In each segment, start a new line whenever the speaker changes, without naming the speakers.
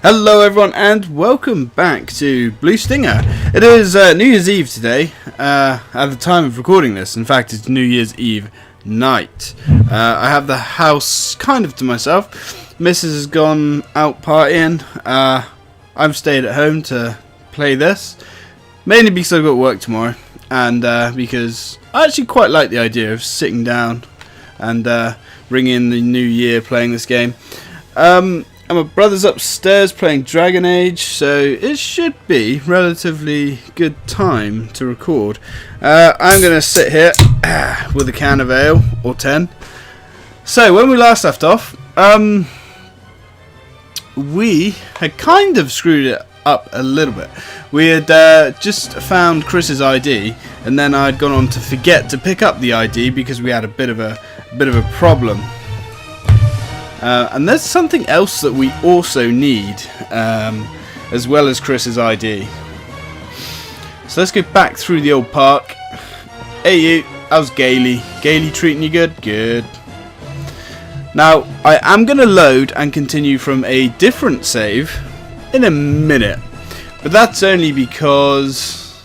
Hello everyone and welcome back to Blue Stinger. It is New Year's Eve today, at the time of recording this. In fact, it's New Year's Eve night. I have the house kind of to myself. Mrs. has gone out partying. I've stayed at home to play this, mainly because I've got work tomorrow, and because I actually quite like the idea of sitting down and ringing in the new year playing this game. And my brother's upstairs playing Dragon Age, so it should be relatively good time to record. I'm going to sit here with a can of ale, or 10. So, when we last left off, we had kind of screwed it up a little bit. We had just found Chris's ID, and then I'd gone on to forget to pick up the ID because we had a bit of a problem. And there's something else that we also need, as well as Chris's ID. So let's go back through the old park. Hey you, how's Gailey? Gailey treating you good? Good. Now, I am going to load and continue from a different save in a minute. But that's only because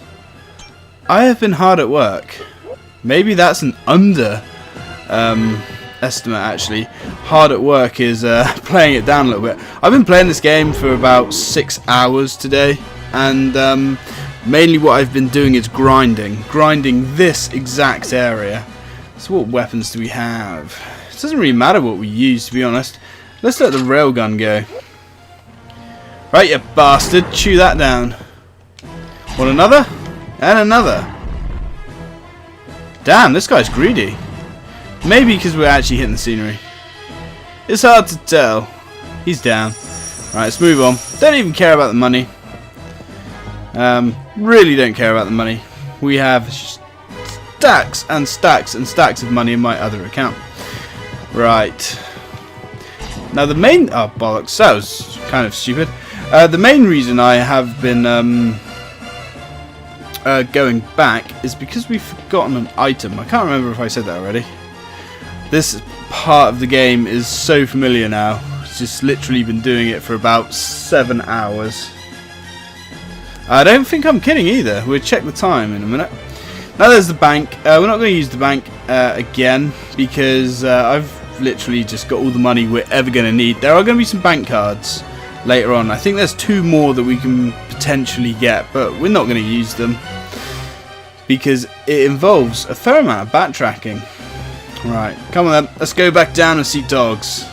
I have been hard at work. Maybe that's an estimate actually. Hard at work is playing it down a little bit. I've been playing this game for about 6 hours today, and mainly what I've been doing is grinding this exact area. So what weapons do we have? It doesn't really matter what we use, to be honest. Let's let the railgun go. Right, you bastard, chew that down. Want another? And another. Damn, this guy's greedy. Maybe because we're actually hitting the scenery. It's hard to tell. He's down. Right, let's move on. Don't even care about the money. Really don't care about the money. We have stacks and stacks and stacks of money in my other account. Right. Now the main... Oh, bollocks. That was kind of stupid. The main reason I have been going back is because we've forgotten an item. I can't remember if I said that already. This part of the game is so familiar now. It's just literally been doing it for about 7 hours. I don't think I'm kidding either. We'll check the time in a minute. Now there's the bank. We're not going to use the bank again because I've literally just got all the money we're ever going to need. There are going to be some bank cards later on. I think there's 2 more that we can potentially get, but we're not going to use them because it involves a fair amount of backtracking. Right, come on then, let's go back down and see dogs.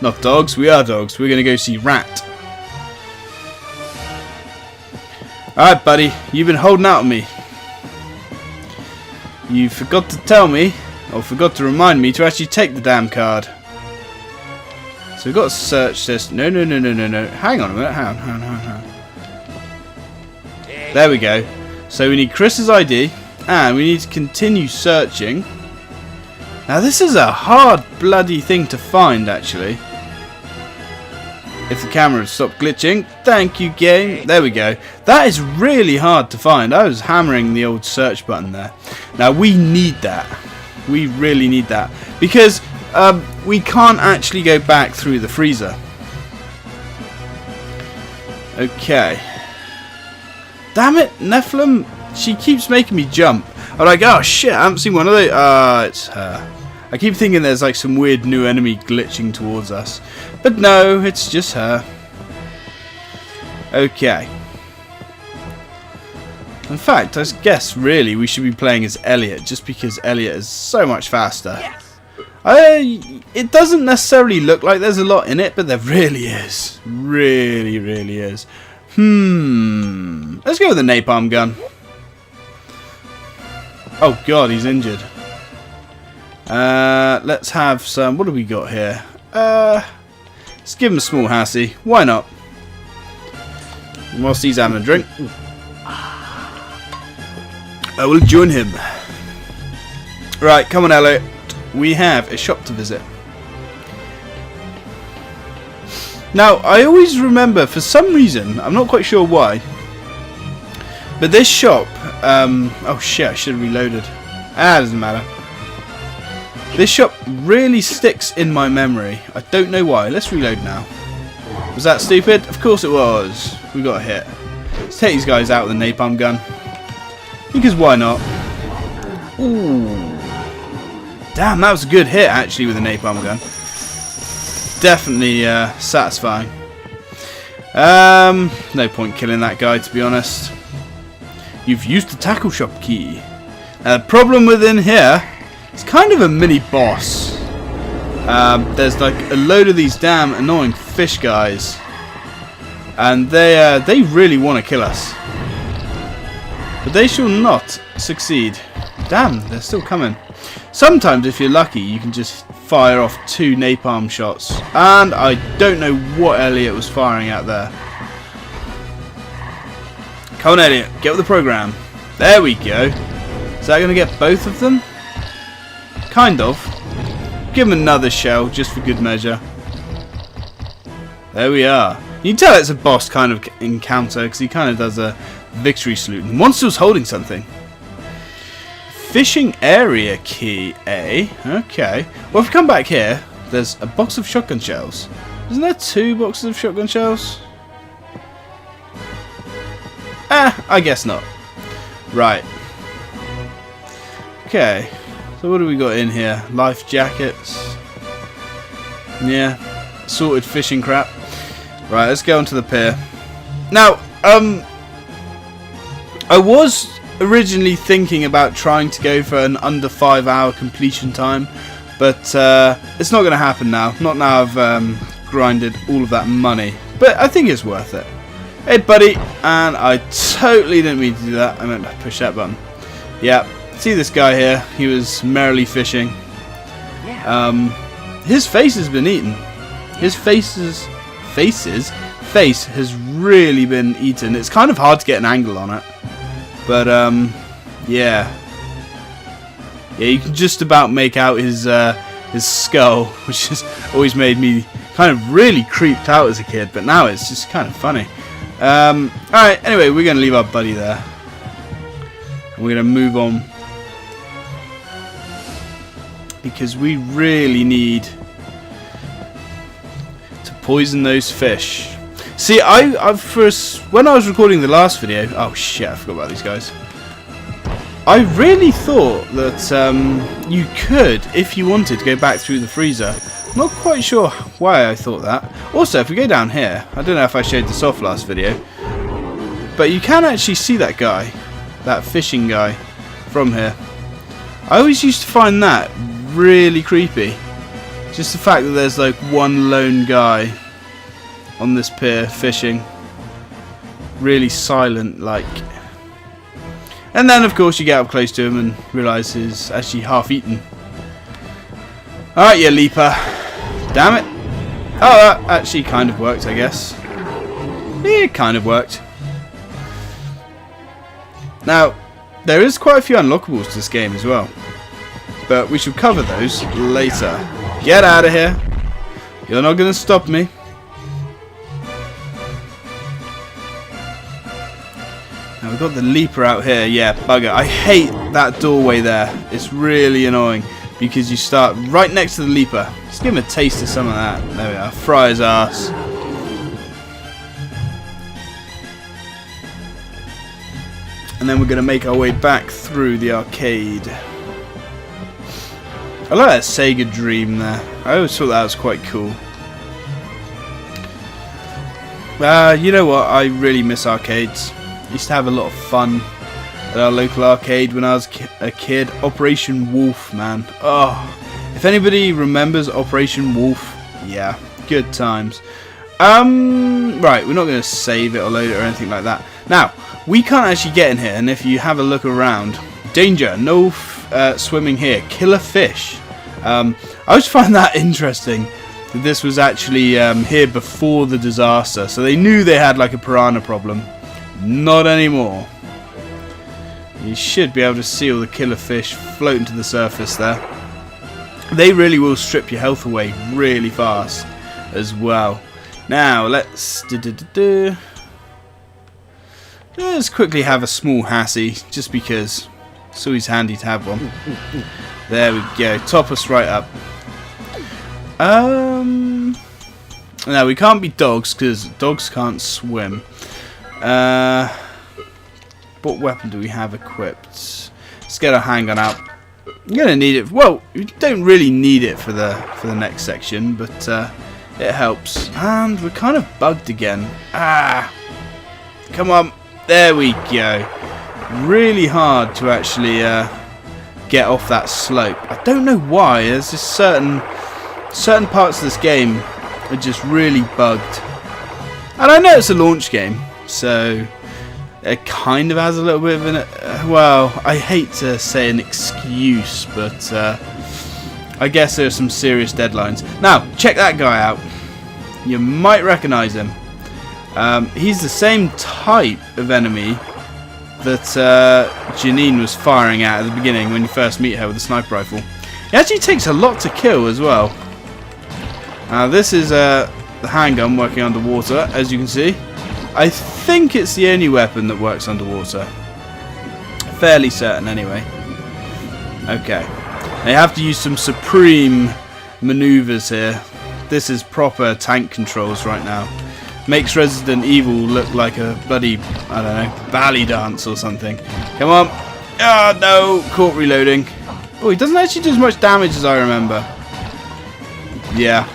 Not dogs, we are dogs. We're going to go see Rat. Alright buddy, you've been holding out on me. You forgot to tell me, or forgot to remind me to actually take the damn card. So we've got to search this. No. Hang on a minute, hang on. There we go. So we need Chris's ID, and we need to continue searching. Now this is a hard bloody thing to find actually. If the camera had stopped glitching. Thank you game. There we go. That is really hard to find. I was hammering the old search button there. Now we need that. We really need that. Because we can't actually go back through the freezer. Okay. Damn it, Nephilim. She keeps making me jump. I'm like, oh shit, I haven't seen one of those. It's her. I keep thinking there's like some weird new enemy glitching towards us. But no, it's just her. Okay. In fact, I guess really we should be playing as Elliot, just because Elliot is so much faster. It doesn't necessarily look like there's a lot in it, but there really is. Really is. Let's go with the napalm gun. Oh god, he's injured. Let's have some... What do we got here? Let's give him a small hassy. Why not? Whilst he's having a drink, I will join him. Right, come on Elliot. We have a shop to visit. Now, I always remember, for some reason, I'm not quite sure why, but this shop... oh shit, I should have reloaded. Doesn't matter. This shop really sticks in my memory. I don't know why. Let's reload now. Was that stupid? Of course it was. We got a hit. Let's take these guys out with a napalm gun. Because why not? Ooh. Damn, that was a good hit actually with a napalm gun. Definitely satisfying. No point killing that guy, to be honest. You've used the tackle shop key. The problem within here, it's kind of a mini boss. There's like a load of these damn annoying fish guys, and they really want to kill us, but they shall not succeed. Damn, they're still coming. Sometimes, if you're lucky, you can just fire off 2 napalm shots, and I don't know what Elliot was firing at there. Come on, Elliot, get with the program. There we go. Is that going to get both of them? Kind of. Give him another shell, just for good measure. There we are. You can tell it's a boss kind of encounter, because he kind of does a victory salute. The monster's holding something. Fishing area key, eh? Okay. Well, if we come back here, there's a box of shotgun shells. Isn't there 2 boxes of shotgun shells? I guess not. Right. Okay. So what do we got in here? Life jackets. Yeah. Sorted fishing crap. Right, let's go onto the pier. Now, I was originally thinking about trying to go for an under 5-hour completion time, but it's not going to happen now. Not now I've grinded all of that money. But I think it's worth it. Hey, buddy. And I totally didn't mean to do that. I meant to push that button. Yeah. See this guy here? He was merrily fishing. His face has been eaten. His face has really been eaten. It's kind of hard to get an angle on it, but yeah, you can just about make out his skull, which has always made me kind of really creeped out as a kid. But now it's just kind of funny. All right. Anyway, we're gonna leave our buddy there, and we're gonna move on. Because we really need to poison those fish. See, when I was recording the last video, oh shit, I forgot about these guys. I really thought that you could, if you wanted, go back through the freezer. Not quite sure why I thought that. Also, if we go down here, I don't know if I showed this off last video, but you can actually see that guy, that fishing guy, from here. I always used to find that really creepy. Just the fact that there's like one lone guy on this pier fishing, really silent like. And then of course you get up close to him and realise he's actually half eaten. Alright, you leaper. Damn it. Oh, that actually kind of worked, I guess. It kind of worked. Now, there is quite a few unlockables to this game as well, but we shall cover those later. Get out of here. You're not going to stop me. Now we've got the leaper out here. Yeah, bugger. I hate that doorway there. It's really annoying because you start right next to the leaper. Let's give him a taste of some of that. There we are. Fry his ass. And then we're going to make our way back through the arcade. I like that Sega Dream there. I always thought that was quite cool. You know what? I really miss arcades. I used to have a lot of fun at our local arcade when I was a kid. Operation Wolf, man. Oh, if anybody remembers Operation Wolf, yeah, good times. Right, we're not going to save it or load it or anything like that. Now, we can't actually get in here, and if you have a look around, danger, no swimming here, killer fish. I always find that interesting that this was actually here before the disaster, so they knew they had like a piranha problem. Not anymore. You should be able to see all the killer fish floating to the surface there. They really will strip your health away really fast as well. Now let's let's quickly have a small Hassie, just because it's always handy to have one. There we go, top us right up. Now, we can't be dogs, because dogs can't swim. What weapon do we have equipped? Let's get our handgun out. I'm going to need it. Well, you don't really need it for the next section, but it helps. And we're kind of bugged again. Come on. There we go. Really hard to actually get off that slope. I don't know why. There's just certain parts of this game are just really bugged. And I know it's a launch game, so it kind of has a little bit of an... well, I hate to say an excuse, but I guess there are some serious deadlines. Now, check that guy out. You might recognise him. He's the same type of enemy that Janine was firing at the beginning when you first meet her with a sniper rifle. He actually takes a lot to kill as well. This is the handgun working underwater, as you can see. I think it's the only weapon that works underwater. Fairly certain, anyway. Okay. They have to use some supreme maneuvers here. This is proper tank controls right now. Makes Resident Evil look like a bloody, I don't know, ballet dance or something. Come on. Oh, no. Caught reloading. Oh, he doesn't actually do as much damage as I remember. Yeah.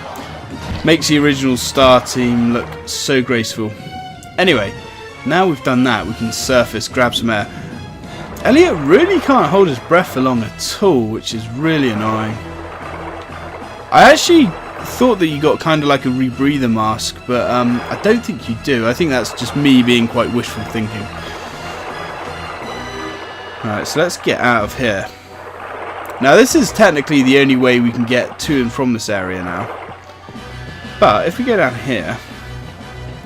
Makes the original Star team look so graceful. Anyway, now we've done that, we can surface, grab some air. Elliot really can't hold his breath for long at all, which is really annoying. I actually thought that you got kind of like a rebreather mask, but I don't think you do. I think that's just me being quite wishful thinking. Alright, so let's get out of here. Now this is technically the only way we can get to and from this area now. But if we go down here,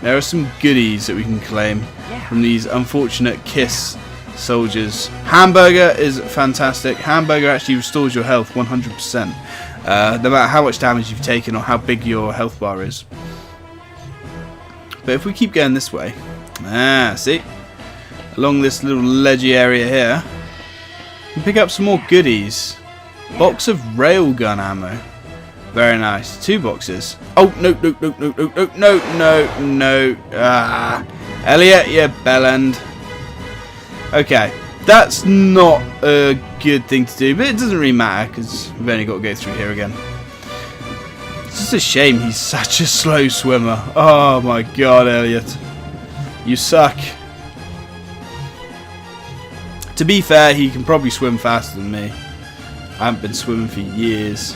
there are some goodies that we can claim from these unfortunate KISS soldiers. Hamburger is fantastic. Hamburger actually restores your health 100%. No matter how much damage you've taken or how big your health bar is. But if we keep going this way, see? Along this little ledgy area here, we can pick up some more goodies. Box of railgun ammo. Very nice. 2 boxes. Oh, no. Elliot, you bellend. Okay. That's not a good thing to do, but it doesn't really matter because we've only got to go through here again. It's just a shame he's such a slow swimmer. Oh my god, Elliot. You suck. To be fair, he can probably swim faster than me. I haven't been swimming for years.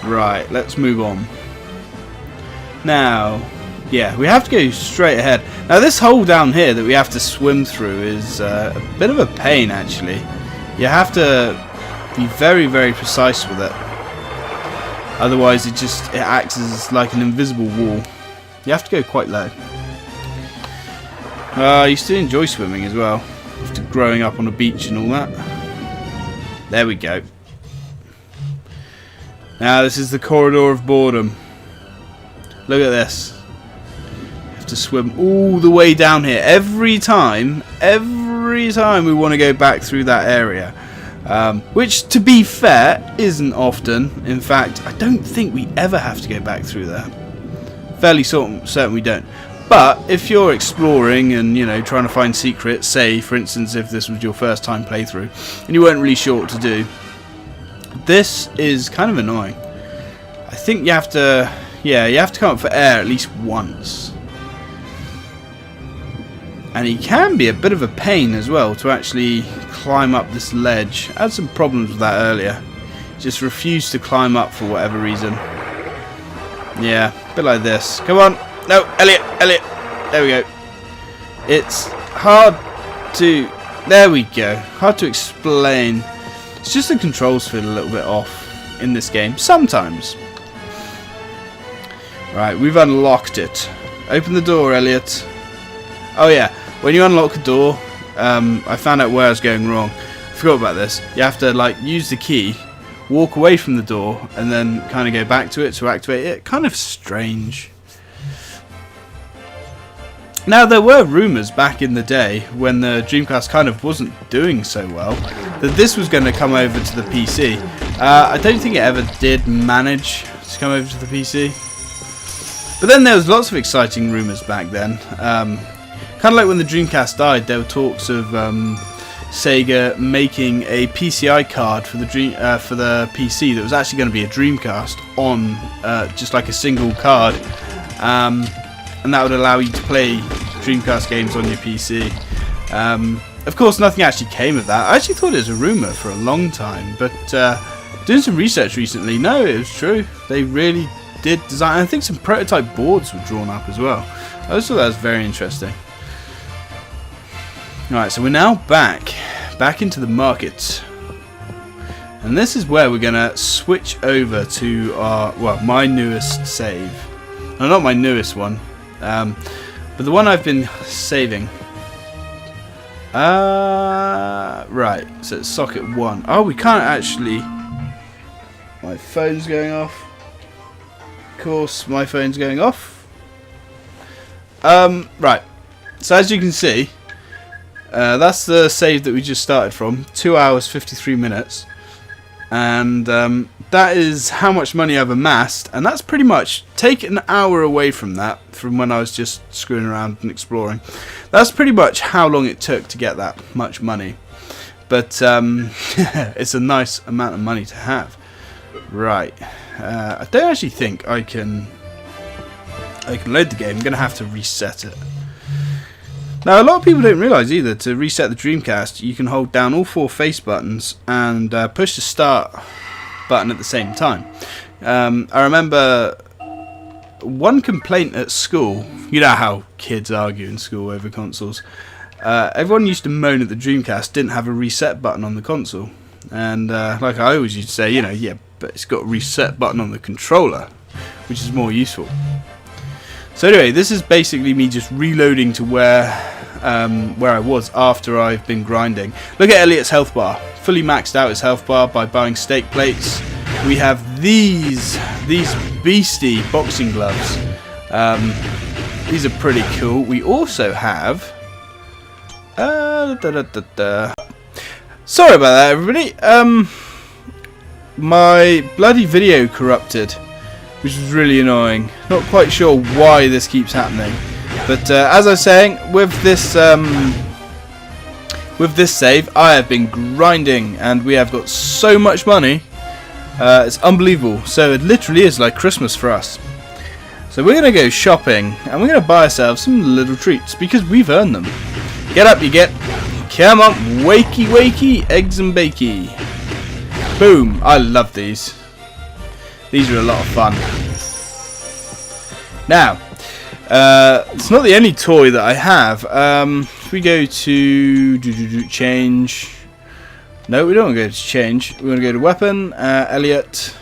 Right, let's move on. Now, yeah, we have to go straight ahead. Now this hole down here that we have to swim through is a bit of a pain actually. You have to be very, very precise with it. Otherwise it acts as like an invisible wall. You have to go quite low. I used to enjoy swimming as well, after growing up on a beach and all that. There we go. Now this is the corridor of boredom. Look at this. You have to swim all the way down here. Every time we want to go back through that area. Which, to be fair, isn't often. In fact, I don't think we ever have to go back through there. Fairly certain we don't. But if you're exploring and, you know, trying to find secrets, say, for instance, if this was your first time playthrough, and you weren't really sure what to do, this is kind of annoying. I think you have to, you have to come up for air at least once. And he can be a bit of a pain as well to actually climb up this ledge. I had some problems with that earlier. Just refused to climb up for whatever reason. Yeah, a bit like this. Come on. No, Elliot. There we go. It's hard to... There we go. Hard to explain. It's just the controls feel a little bit off in this game. Sometimes. Right, we've unlocked it. Open the door, Elliot. Oh yeah, when you unlock a door, I found out where I was going wrong. I forgot about this. You have to like use the key, walk away from the door, and then kind of go back to it to activate it. Kind of strange. Now there were rumours back in the day when the Dreamcast kind of wasn't doing so well that this was going to come over to the PC. I don't think it ever did manage to come over to the PC. But then there was lots of exciting rumours back then. Kind of like when the Dreamcast died, there were talks of Sega making a PCI card for the PC that was actually going to be a Dreamcast on just like a single card, and that would allow you to play Dreamcast games on your PC. Of course, nothing actually came of that. I actually thought it was a rumour for a long time, but doing some research recently, no, it was true. They really did design. I think some prototype boards were drawn up as well. I just thought that was very interesting. Alright, so we're now back into the market, and this is where we're gonna switch over to our, well, my newest save. No, not my newest one, but the one I've been saving. Right, so it's socket 1. Oh, we can't actually. My phone's going off. Of course, my phone's going off. Right, so as you can see, that's the save that we just started from, 2 hours 53 minutes, and that is how much money I've amassed, and that's pretty much, take an hour away from that, from when I was just screwing around and exploring. That's pretty much how long it took to get that much money, but it's a nice amount of money to have. Right, I don't actually think I can load the game. I'm going to have to reset it. Now, a lot of people don't realise either, to reset the Dreamcast, you can hold down all 4 face buttons and push the start button at the same time. I remember one complaint at school. You know how kids argue in school over consoles. Everyone used to moan that the Dreamcast didn't have a reset button on the console. And like I always used to say, you know, yeah, but it's got a reset button on the controller, which is more useful. So anyway, this is basically me just reloading to where I was after I've been grinding. Look at Elliot's health bar. Fully maxed out his health bar by buying steak plates. We have these beastie boxing gloves. These are pretty cool. We also have sorry about that, everybody. My bloody video corrupted, which is really annoying. Not quite sure why this keeps happening, but as I was saying, with this save, I have been grinding, and we have got so much money. It's unbelievable. So it literally is like Christmas for us. So we're gonna go shopping, and we're gonna buy ourselves some little treats because we've earned them. Get up, you get. Come on, wakey wakey, eggs and bakey. Boom! I love these. These are a lot of fun. Now, it's not the only toy that I have. If we go to change, no, we don't want to go to change. We want to go to weapon, Elliot,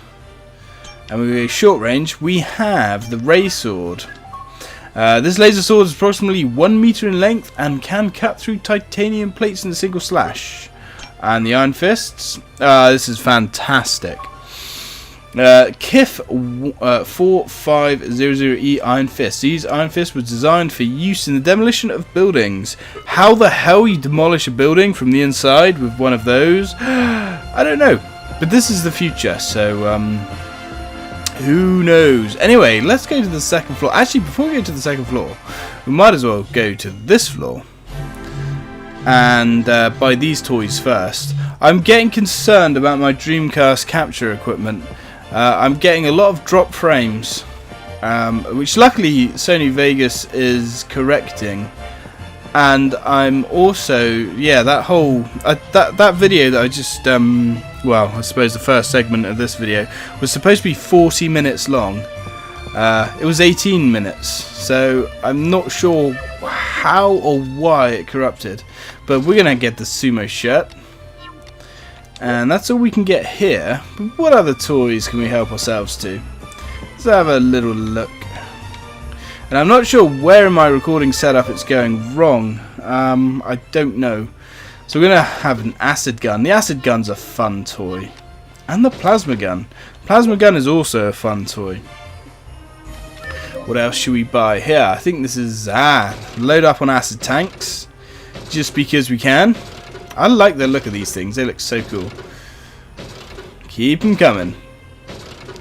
and we go short range. We have the ray sword. This laser sword is approximately 1 meter in length and can cut through titanium plates in a single slash. And the iron fists. This is fantastic. KIF 4500E Iron Fist. These Iron Fists were designed for use in the demolition of buildings. How the hell you demolish a building from the inside with one of those? I don't know. But this is the future, so who knows? Anyway, let's go to the second floor. Actually, before we go to the second floor, we might as well go to this floor and buy these toys first. I'm getting concerned about my Dreamcast capture equipment. I'm getting a lot of drop frames, which luckily Sony Vegas is correcting. And I'm also, yeah, that whole that video that I just well, I suppose the first segment of this video was supposed to be 40 minutes long. It was 18 minutes, so I'm not sure how or why it corrupted. But we're gonna get the sumo shirt, and that's all we can get here. But what other toys can we help ourselves to? Let's have a little look. And I'm not sure where in my recording setup it's going wrong. I don't know. So we're going to have an acid gun. The acid gun's a fun toy. And the plasma gun. Plasma gun is also a fun toy. What else should we buy? Here, I think this is... load up on acid tanks. Just because we can. I like the look of these things. They look so cool. Keep them coming.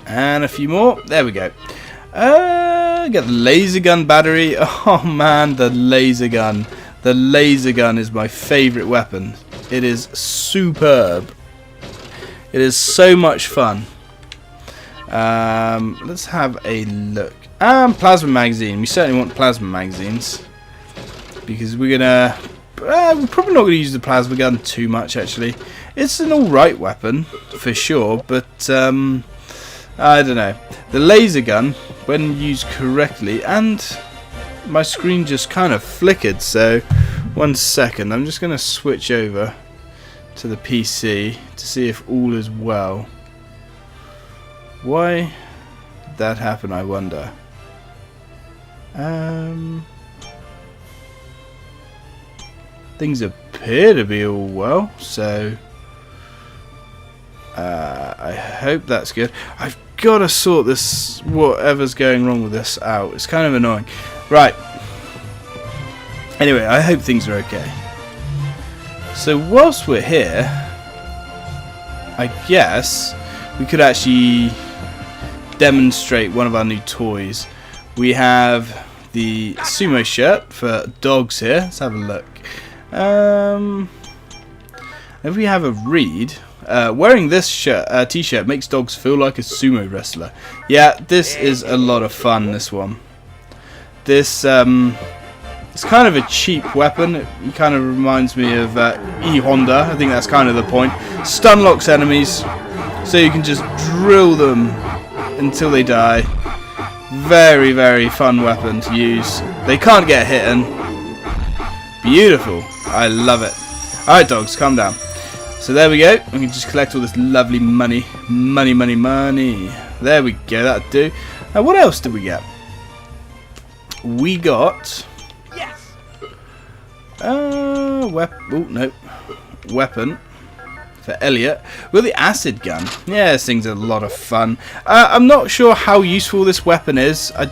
And a few more. There we go. Get the laser gun battery. Oh man, the laser gun. The laser gun is my favourite weapon. It is superb. It is so much fun. Let's have a look. Plasma magazine. We certainly want plasma magazines. Because we're gonna... we're probably not going to use the plasma gun too much, actually. It's an alright weapon, for sure, but, I don't know. The laser gun, when used correctly, and my screen just kind of flickered, so 1 second. I'm just going to switch over to the PC to see if all is well. Why did that happen, I wonder? Things appear to be all well, so I hope that's good. I've got to sort this, whatever's going wrong with this, out. It's kind of annoying. Right. Anyway, I hope things are okay. So whilst we're here, I guess we could actually demonstrate one of our new toys. We have the sumo shirt for dogs here. Let's have a look. If we have a read, wearing this shirt, t-shirt makes dogs feel like a sumo wrestler. Yeah, this is a lot of fun, this one. This, it's kind of a cheap weapon. It kind of reminds me of E-Honda. I think that's kind of the point. Stun locks enemies, so you can just drill them until they die. Very, very fun weapon to use. They can't get hit. Beautiful. I love it. Alright, dogs, calm down. So there we go. We can just collect all this lovely money. Money, money, money. There we go. That'll do. Now, what else did we get? We got... Yes! Weapon for Elliot. With the acid gun. Yeah, this thing's a lot of fun. I'm not sure how useful this weapon is. I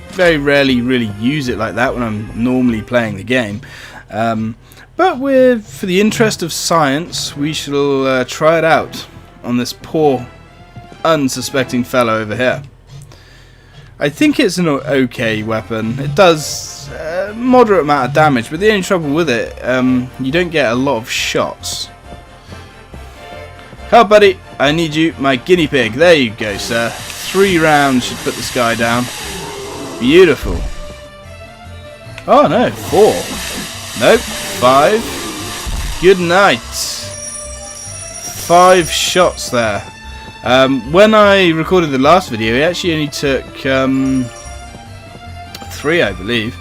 very rarely really use it like that when I'm normally playing the game. But for the interest of science, we shall try it out on this poor, unsuspecting fellow over here. I think it's an okay weapon. It does a moderate amount of damage, but the only trouble with it, you don't get a lot of shots. Oh, buddy, I need you, my guinea pig. There you go, sir. 3 rounds should put this guy down. Beautiful. Oh, no, 4. Nope, 5. Good night. 5 shots there. When I recorded the last video, it actually only took 3, I believe.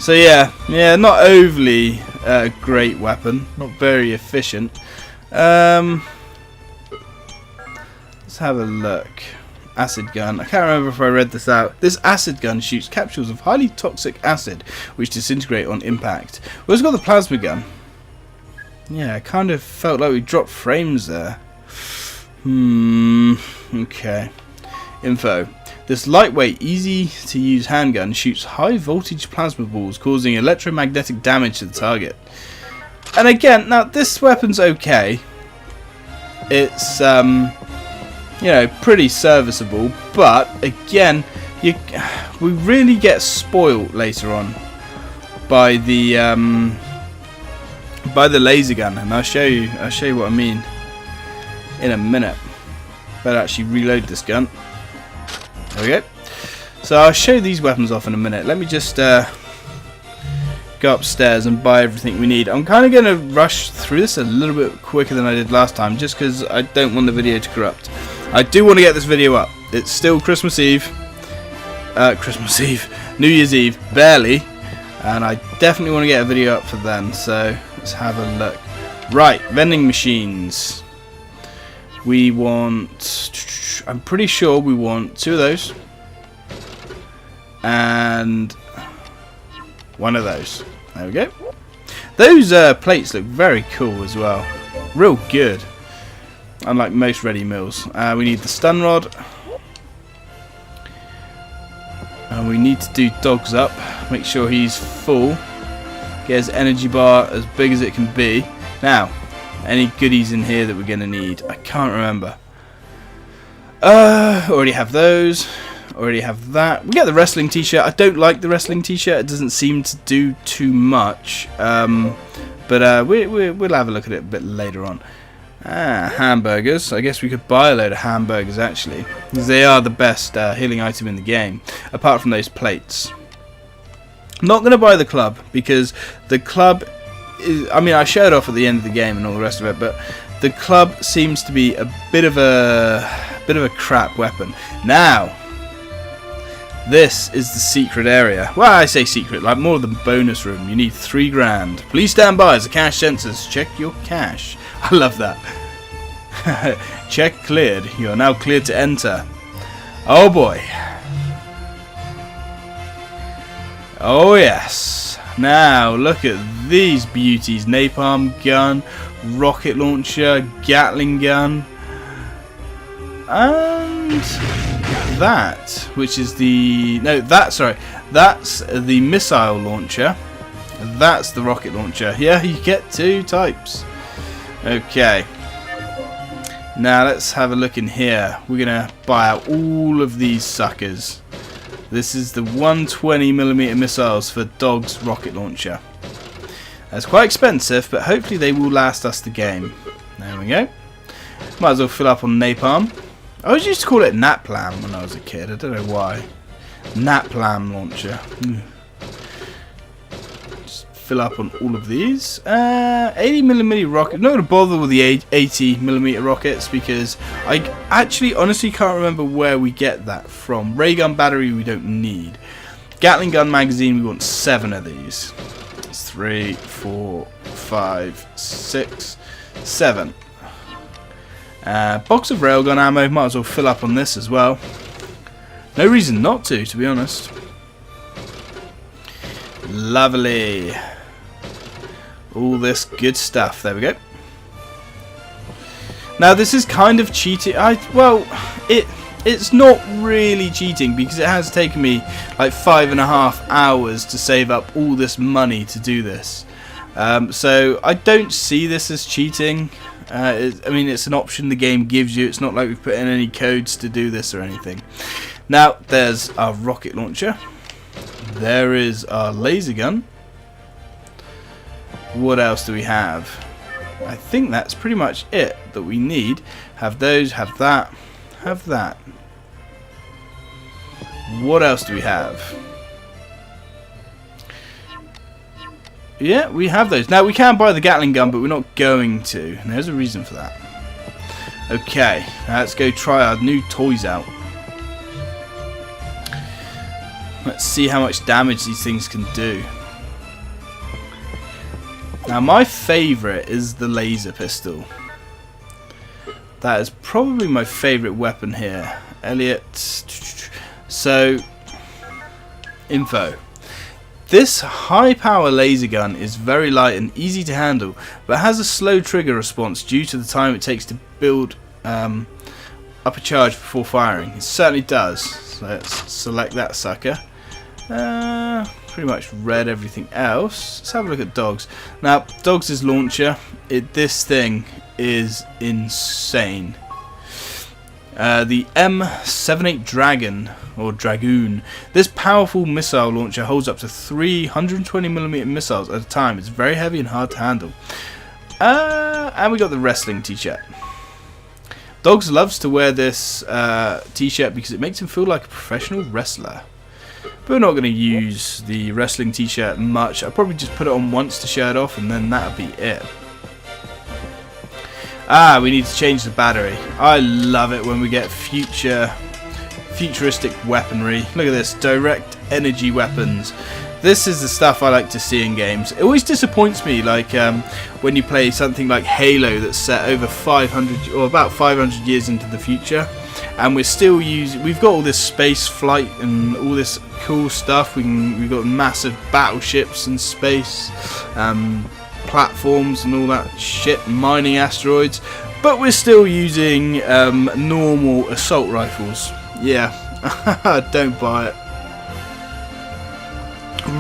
So yeah, not overly great weapon, not very efficient. Let's have a look. Acid gun. I can't remember if I read this out. This acid gun shoots capsules of highly toxic acid which disintegrate on impact. We've also got the plasma gun. Yeah, I kind of felt like we dropped frames there. Okay. Info. This lightweight, easy to use handgun shoots high voltage plasma balls causing electromagnetic damage to the target. And again, now this weapon's okay. It's you know, pretty serviceable, but again, we really get spoilt later on by the laser gun, and I'll show you what I mean in a minute. Better actually reload this gun. There we go. So I'll show these weapons off in a minute. Let me just go upstairs and buy everything we need. I'm kind of going to rush through this a little bit quicker than I did last time, just because I don't want the video to corrupt. I do want to get this video up. It's still Christmas Eve. New Year's Eve, barely. And I definitely want to get a video up for then, so let's have a look. Right, vending machines. We want... I'm pretty sure we want 2 of those. And 1 of those. There we go. Those plates look very cool as well. Real good. Unlike most ready meals. We need the stun rod. And we need to do dogs up. Make sure he's full. Get his energy bar as big as it can be. Now, any goodies in here that we're going to need? I can't remember. Already have those. Already have that. We get the wrestling t-shirt. I don't like the wrestling t-shirt. It doesn't seem to do too much. But we'll have a look at it a bit later on. Hamburgers. I guess we could buy a load of hamburgers actually, because they are the best healing item in the game, apart from those plates. Not going to buy the club, because the club is, I mean, I showed off at the end of the game and all the rest of it, but the club seems to be a bit of a crap weapon. Now, this is the secret area. Well, I say secret, like more of the bonus room. You need 3 grand. Please stand by as the cash sensors check your cash. I love that. Check cleared. You are now cleared to enter. Oh boy. Oh yes. Now look at these beauties. Napalm gun, rocket launcher, Gatling gun, and that, which is the that's the missile launcher. That's the rocket launcher. Yeah, you get 2 types. Okay. Now let's have a look in here. We're gonna buy out all of these suckers. This is the 120mm missiles for Dog's rocket launcher. That's quite expensive, but hopefully they will last us the game. There we go. Might as well fill up on napalm. I always used to call it Naplam when I was a kid. I don't know why. Naplam launcher. Just fill up on all of these. 80mm rocket. I'm not going to bother with the 80mm rockets because I actually honestly can't remember where we get that from. Ray gun battery we don't need. Gatling gun magazine, we want 7 of these. It's 3, 4, 5, 6, 7. Box of railgun ammo, might as well fill up on this as well. No reason not to be honest. Lovely. All this good stuff. There we go. Now this is kind of cheating. It's not really cheating because it has taken me like 5.5 hours to save up all this money to do this. So I don't see this as cheating. I mean, it's an option the game gives you. It's not like we've put in any codes to do this or anything. Now, there's our rocket launcher. There is our laser gun. What else do we have? I think that's pretty much it that we need. Have those, have that, have that. What else do we have? Yeah, we have those. Now, we can buy the Gatling gun, but we're not going to. And there's a reason for that. Okay, now let's go try our new toys out. Let's see how much damage these things can do. Now, my favourite is the laser pistol. That is probably my favourite weapon here. Elliot. So, info. This high power laser gun is very light and easy to handle, but has a slow trigger response due to the time it takes to build up a charge before firing. It certainly does. So let's select that sucker. Pretty much read everything else. Let's have a look at Dogs. Now, Dogs' launcher, this thing is insane. The M78 Dragon, or Dragoon. This powerful missile launcher holds up to 320mm missiles at a time. It's very heavy and hard to handle. And we got the wrestling t-shirt. Dogs loves to wear this t-shirt because it makes him feel like a professional wrestler. But we're not going to use the wrestling t-shirt much. I'll probably just put it on once to show it off and then that'll be it. We need to change the battery. I love it when we get futuristic weaponry. Look at this, direct energy weapons. This is the stuff I like to see in games. It always disappoints me, like when you play something like Halo that's set over 500 or about 500 years into the future, and we're still we've got all this space flight and all this cool stuff. We've got massive battleships in space. Platforms and all that shit, mining asteroids, but we're still using normal assault rifles. Yeah, don't buy it.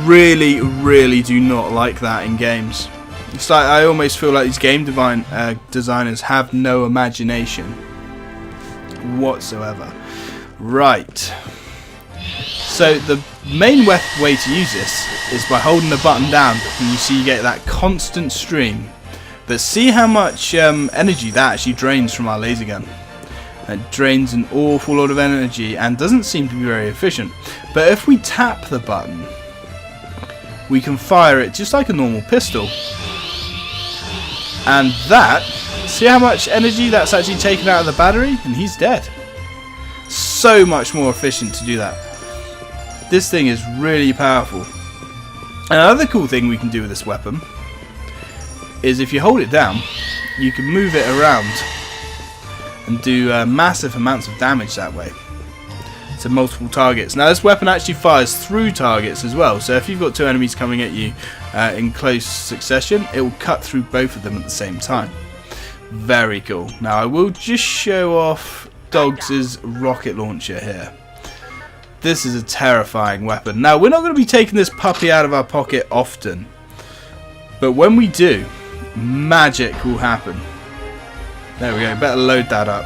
Really do not like that in games. It's like I almost feel like these game designers have no imagination whatsoever. Right. So the main way to use this is by holding the button down, and you see you get that constant stream. But see how much energy that actually drains from our laser gun. It drains an awful lot of energy and doesn't seem to be very efficient. But if we tap the button, we can fire it just like a normal pistol. And that, see how much energy that's actually taken out of the battery? And he's dead. So much more efficient to do that. This thing is really powerful. Another cool thing we can do with this weapon is if you hold it down, you can move it around and do massive amounts of damage that way to multiple targets. Now this weapon actually fires through targets as well, so if you've got two enemies coming at you in close succession, it will cut through both of them at the same time. Very cool. Now I will just show off Dogs' rocket launcher here. This is a terrifying weapon. Now we're not going to be taking this puppy out of our pocket often, but when we do, magic will happen. There we go, better load that up.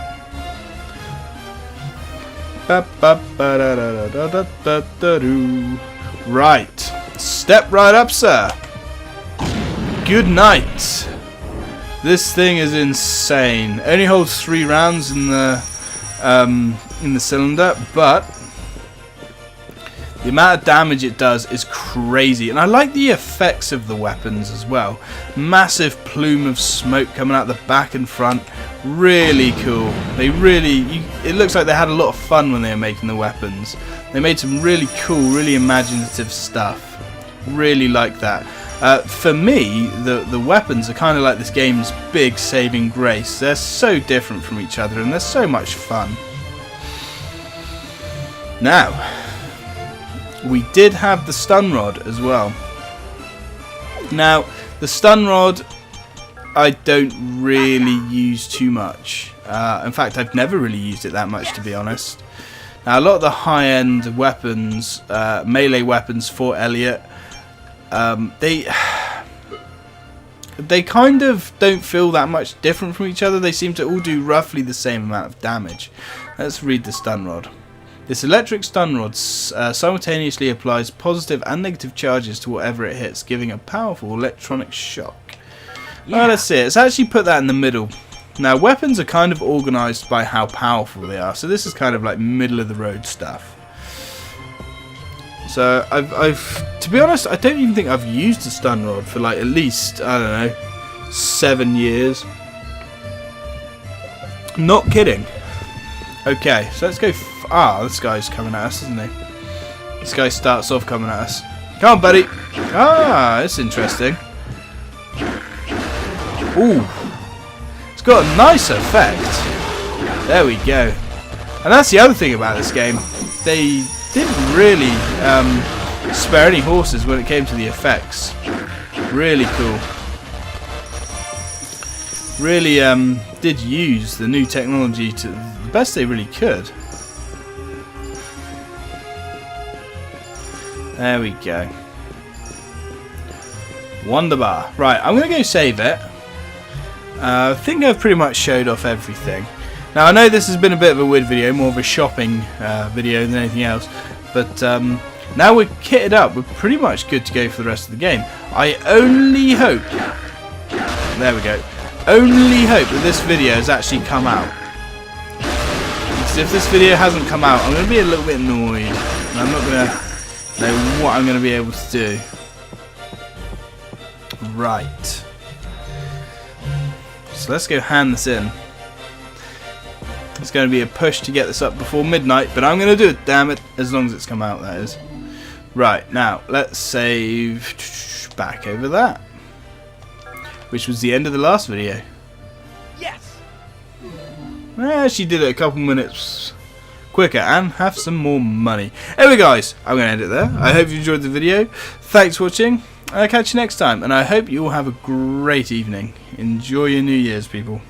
Right, step right up, sir. Good night. This thing is insane. Only holds 3 rounds in the cylinder, but the amount of damage it does is crazy. And I like the effects of the weapons as well. Massive plume of smoke coming out the back and front. Really cool. It looks like they had a lot of fun when they were making the weapons. They made some really cool, really imaginative stuff. Really like that. For me, the weapons are kind of like this game's big saving grace. They're so different from each other and they're so much fun. Now, we did have the stun rod as well. Now, the stun rod I don't really use too much. In fact, I've never really used it that much, to be honest. Now, a lot of the high-end weapons, melee weapons for Elliot, they kind of don't feel that much different from each other. They seem to all do roughly the same amount of damage. Let's read the stun rod. This electric stun rod simultaneously applies positive and negative charges to whatever it hits, giving a powerful electronic shock. Yeah. Let's see, it's actually put that in the middle. Now, weapons are kind of organised by how powerful they are, so this is kind of like middle of the road stuff. So, I've to be honest, I don't even think I've used a stun rod for like at least, I don't know, 7 years. Not kidding. Okay, so let's go. This guy's coming at us, isn't he? This guy starts off coming at us. Come on, buddy. That's interesting. Ooh, it's got a nice effect. There we go. And that's the other thing about this game. They didn't really spare any horses when it came to the effects. Really cool. Really did use the new technology to the best they really could. There we go. Wonderbar. Right, I'm going to go save it. I think I've pretty much showed off everything. Now, I know this has been a bit of a weird video, more of a shopping video than anything else, but now we're kitted up, we're pretty much good to go for the rest of the game. I only hope, there we go, only hope that this video has actually come out. Because if this video hasn't come out, I'm going to be a little bit annoyed, and I'm not going to know what I'm going to be able to do. Right. So let's go hand this in. It's going to be a push to get this up before midnight, but I'm going to do it, damn it, as long as it's come out, that is. Right, now, let's save back over that. Which was the end of the last video. Yes! She did it a couple minutes quicker and have some more money. Anyway, guys, I'm going to end it there. I hope you enjoyed the video. Thanks for watching. I'll catch you next time, and I hope you all have a great evening. Enjoy your New Year's, people.